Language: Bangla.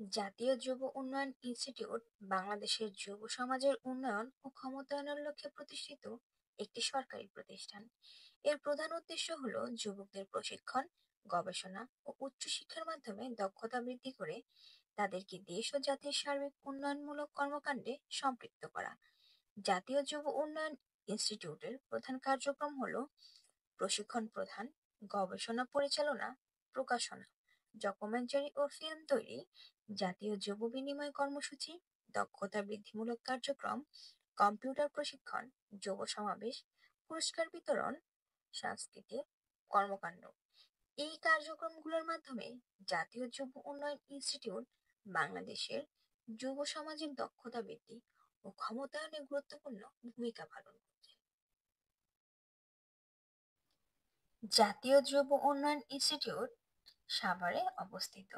জাতীয় যুব উন্নয়ন ইনস্টিটিউট বাংলাদেশের যুব সমাজের উন্নয়ন ও ক্ষমতায়নের লক্ষ্যে প্রতিষ্ঠিত একটি সরকারি প্রতিষ্ঠান। এর প্রধান উদ্দেশ্য হলো যুবকদের প্রশিক্ষণ, গবেষণা ও উচ্চশিক্ষার মাধ্যমে দক্ষতা বৃদ্ধি করে তাদেরকে দেশ ও জাতির সার্বিক উন্নয়নমূলক কর্মকাণ্ডে সম্পৃক্ত করা। জাতীয় যুব উন্নয়ন ইনস্টিটিউটের প্রধান কার্যক্রম হলো প্রশিক্ষণ প্রদান, গবেষণা পরিচালনা, প্রকাশনা, ডকুমেন্টারি ও ফিল্ম তৈরি, জাতীয় যুব বিনিময় কর্মসূচি, দক্ষতা বৃদ্ধিমূলক কার্যক্রম, কম্পিউটার প্রশিক্ষণ, যুব সমাবেশ, পুরস্কার বিতরণ, সাংস্কৃতিক কর্মকাণ্ড। এই কার্যক্রমগুলোর মাধ্যমে জাতীয় যুব উন্নয়ন ইনস্টিটিউট বাংলাদেশের যুব সমাজের দক্ষতা বৃদ্ধি ও ক্ষমতায়নে গুরুত্বপূর্ণ ভূমিকা পালন করছে। জাতীয় যুব উন্নয়ন ইনস্টিটিউট সাভারে অবস্থিত।